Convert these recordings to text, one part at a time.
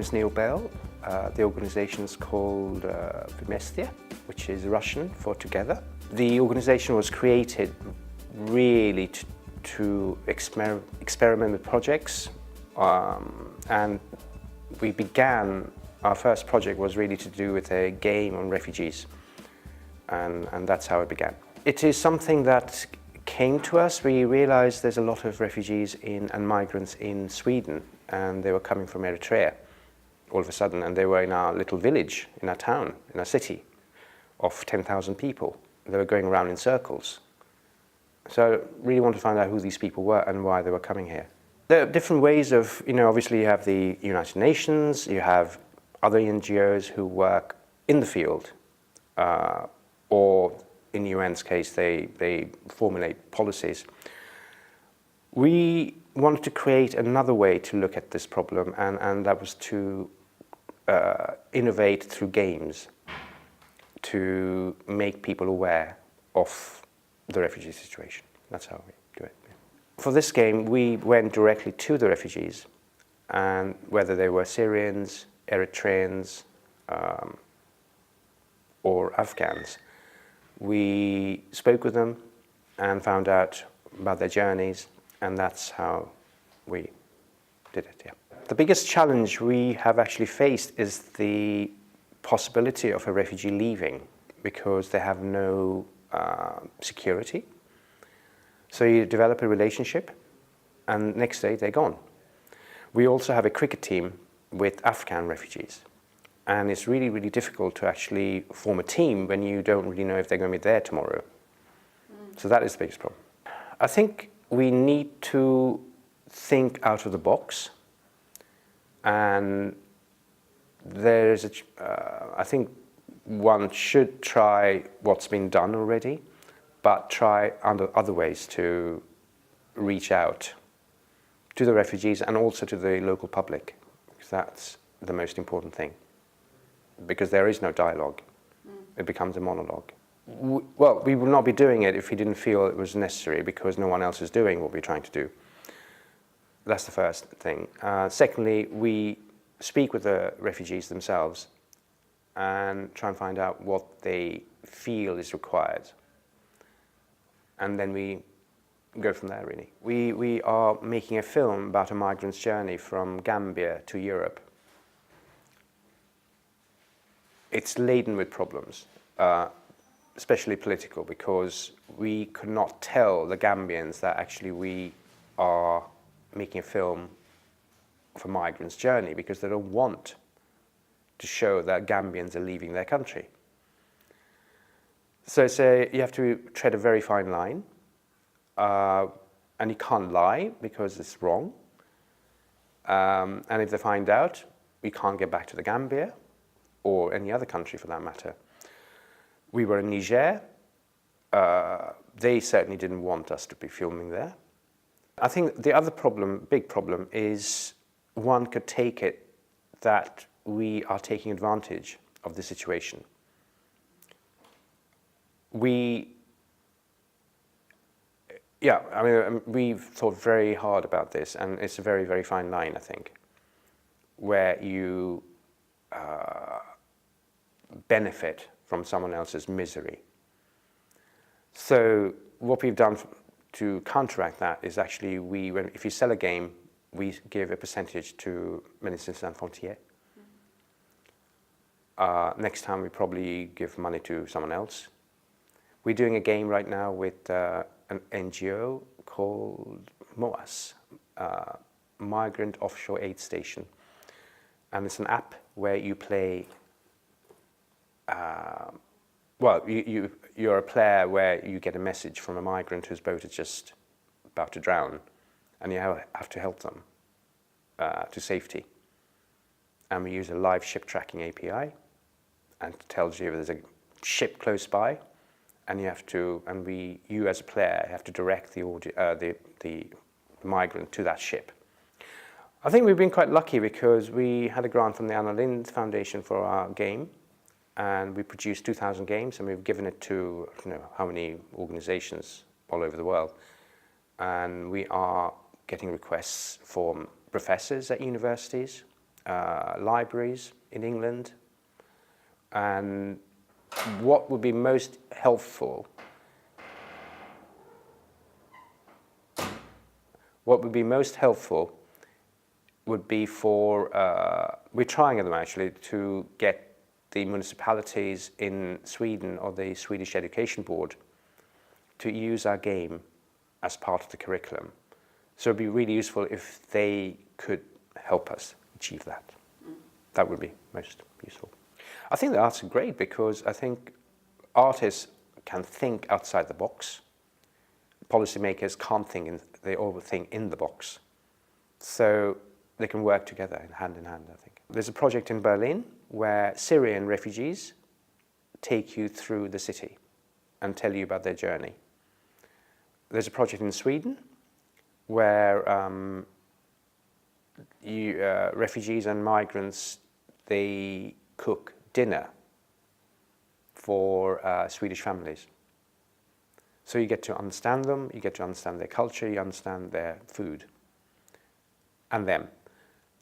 is Neil Bell. The organisation is called bMECTE, which is Russian for together. The organisation was created really to experiment with projects, and we began, our first project was really to do with a game on refugees, and that's how it began. It is something that came to us. We realised there's a lot of refugees and migrants in Sweden, and they were coming from Eritrea all of a sudden, and they were in our little village, in our town, in our city of 10,000 people. They were going around in circles. So I really wanted to find out who these people were and why they were coming here. There are different ways of, obviously you have the United Nations, you have other NGOs who work in the field, or in UN's case, they formulate policies. We wanted to create another way to look at this problem, and that was to innovate through games, to make people aware of the refugee situation. That's how we do it. Yeah. For this game, we went directly to the refugees, and whether they were Syrians, Eritreans, or Afghans, we spoke with them and found out about their journeys, and that's how we did it. Yeah. The biggest challenge we have actually faced is the possibility of a refugee leaving, because they have no security. So you develop a relationship, and next day they're gone. We also have a cricket team with Afghan refugees, and it's really, really difficult to actually form a team when you don't really know if they're going to be there tomorrow. So that is the biggest problem. I think we need to think out of the box, and there's I think one should try what's been done already, but try other ways to reach out to the refugees and also to the local public, because that's the most important thing. Because there is no dialogue. It becomes a monologue. Well, we would not be doing it if we didn't feel it was necessary, because no one else is doing what we're trying to do. That's the first thing. Secondly, we speak with the refugees themselves and try and find out what they feel is required. And then we go from there, really. We are making a film about a migrant's journey from Gambia to Europe. It's laden with problems, especially political, because we could not tell the Gambians that actually we are making a film of a migrant's journey, because they don't want to show that Gambians are leaving their country. So you have to tread a very fine line, and you can't lie because it's wrong. And if they find out, we can't get back to the Gambia, or any other country for that matter. We were in Niger. They certainly didn't want us to be filming there. I think the other problem, big problem, is one could take it that we are taking advantage of the situation. We've thought very hard about this, and it's a very, very fine line, I think, where you benefit from someone else's misery. So what we've done to counteract that is actually if you sell a game, we give a percentage to Médecins Sans Frontières. Next time we probably give money to someone else. We're doing a game right now with an NGO called MOAS, Migrant Offshore Aid Station. And it's an app where you play, you're a player where you get a message from a migrant whose boat is just about to drown, and you have to help them to safety. And we use a live ship tracking API, and it tells you there's a ship close by, and you as a player have to direct the migrant to that ship. I think we've been quite lucky, because we had a grant from the Anna Lindh Foundation for our game, and we produced 2,000 games, and we've given it to how many organizations all over the world. And we are getting requests from professors at universities libraries in England. And what would be most helpful would be for, we're trying at them actually, to get the municipalities in Sweden or the Swedish Education Board to use our game as part of the curriculum. So it'd be really useful if they could help us achieve that. That would be most useful. I think the arts are great because I think artists can think outside the box. Policymakers can't think, they overthink in the box. So they can work together hand in hand, I think. There's a project in Berlin where Syrian refugees take you through the city and tell you about their journey. There's a project in Sweden where refugees and migrants, they cook dinner for Swedish families. So you get to understand them, you get to understand their culture, you understand their food and them.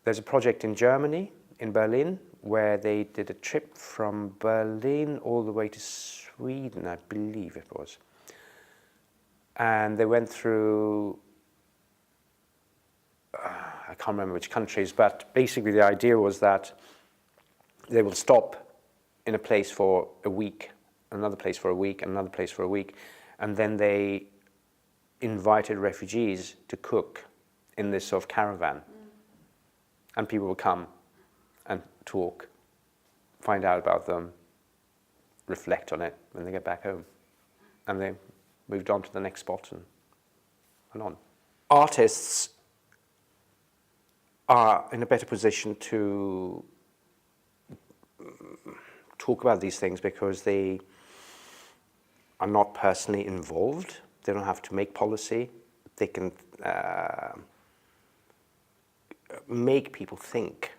There's a project in Germany, in Berlin, where they did a trip from Berlin all the way to Sweden, I believe it was. And they went through, I can't remember which countries, but basically the idea was that they will stop in a place for a week, another place for a week, another place for a week, and then they invited refugees to cook in this sort of caravan. And people will come and talk, find out about them, reflect on it when they get back home. And they moved on to the next spot and on. Artists are in a better position to talk about these things because they are not personally involved. They don't have to make policy. They can make people think.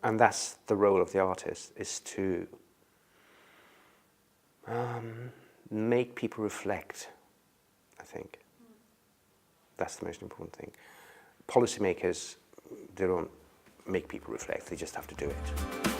And that's the role of the artist, is to make people reflect, I think. That's the most important thing. Policymakers, they don't make people reflect, they just have to do it.